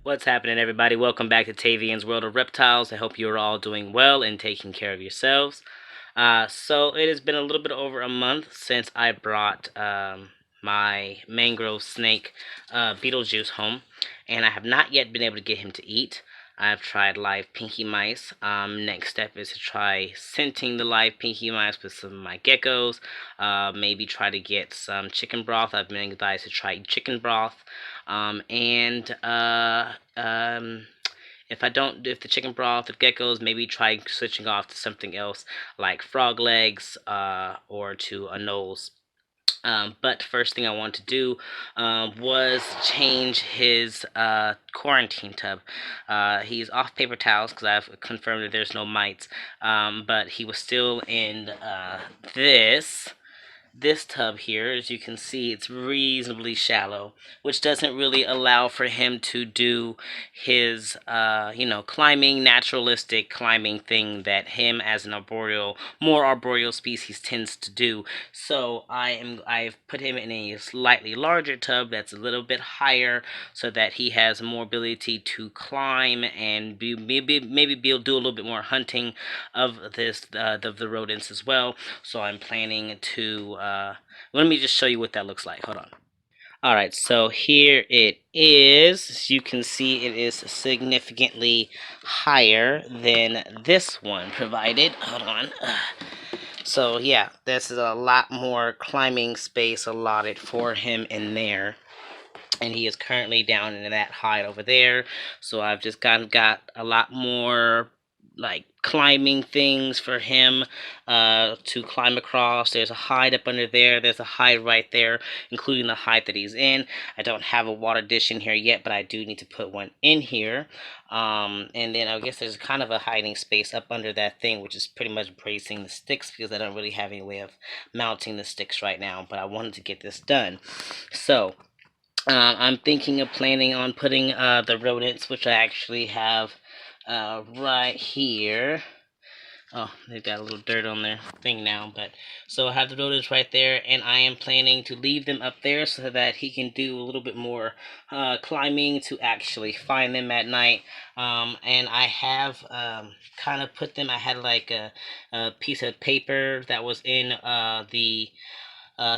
What's happening, everybody? Welcome back to Tavian's World of Reptiles. I hope you're all doing well and taking care of yourselves. So it has been a little bit over a month since I brought my mangrove snake, Beetlejuice, home, and I have not yet been able to get him to eat. I've tried live pinky mice. Next step is to try scenting the live pinky mice with some of my geckos. Maybe try to get some chicken broth. I've been advised to try chicken broth. And if the chicken broth, the geckos, maybe try switching off to something else like frog legs or to a nose. But first thing I want to do was change his quarantine tub. He's off paper towels because I've confirmed that there's no mites. But he was still in this tub here. As you can see, it's reasonably shallow, which doesn't really allow for him to do his climbing, naturalistic climbing thing that him as an more arboreal species tends to do. So I've put him in a slightly larger tub that's a little bit higher, so that he has more ability to climb and maybe be able to do a little bit more hunting of the rodents as well. So I'm planning to let me just show you what that looks like. Hold on. Alright, so here it is. As you can see, it is significantly higher than this one provided. Hold on. So yeah, this is a lot more climbing space allotted for him in there. And he is currently down in that height over there. So I've just got a lot more like climbing things for him to climb across. There's a hide up under there. There's a hide right there, including the hide that he's in. I don't have a water dish in here yet, but I do need to put one in here. And then I guess there's kind of a hiding space up under that thing, which is pretty much bracing the sticks, because I don't really have any way of mounting the sticks right now, but I wanted to get this done. So I'm thinking of planning on putting the rodents, which I actually have right here. Oh, they've got a little dirt on their thing now, but so I have the rodents right there, and I am planning to leave them up there so that he can do a little bit more climbing to actually find them at night. And I have kind of put them. I had like a piece of paper that was in the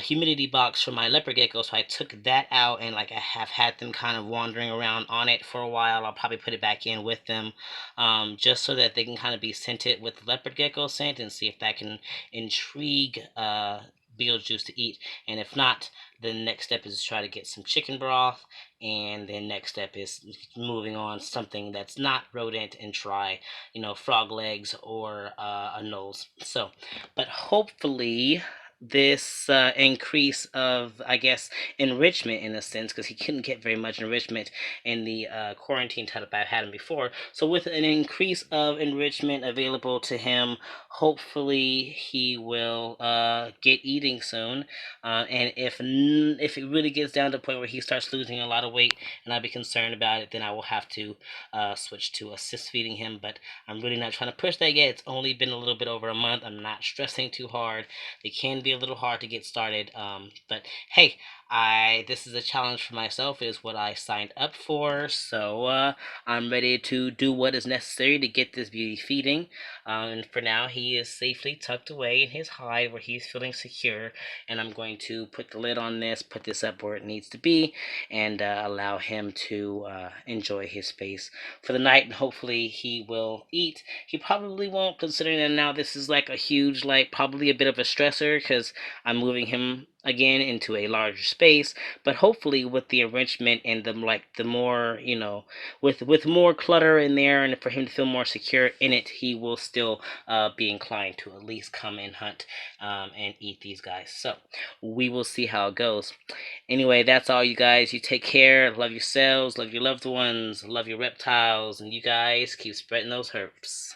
humidity box for my leopard gecko, so I took that out, and like I have had them kind of wandering around on it for a while. I'll probably put it back in with them, just so that they can kind of be scented with leopard gecko scent, and see if that can intrigue Beetlejuice to eat. And if not, the next step is to try to get some chicken broth, and then next step is moving on something that's not rodent and try, frog legs or a nose. So, but hopefully this increase of, I guess, enrichment in a sense, because he couldn't get very much enrichment in the quarantine setup I had him before. So with an increase of enrichment available to him, hopefully he will get eating soon. And if it really gets down to the point where he starts losing a lot of weight and I'd be concerned about it, then I will have to switch to assist feeding him. But I'm really not trying to push that yet. It's only been a little bit over a month. I'm not stressing too hard. They can be a little hard to get started, but hey, this is a challenge for myself. It is what I signed up for, so I'm ready to do what is necessary to get this beauty feeding. And for now, he is safely tucked away in his hide where he's feeling secure, and I'm going to put the lid on this, put this up where it needs to be, and allow him to enjoy his space for the night, and hopefully he will eat. He probably won't, considering that now this is like a huge, like probably a bit of a stressor, because I'm moving him again into a larger space. But hopefully with the enrichment and the more, with more clutter in there, and for him to feel more secure in it, he will still be inclined to at least come and hunt and eat these guys. So we will see how it goes. Anyway, that's all, you guys. You take care. Love yourselves, love your loved ones, love your reptiles, and you guys keep spreading those herbs.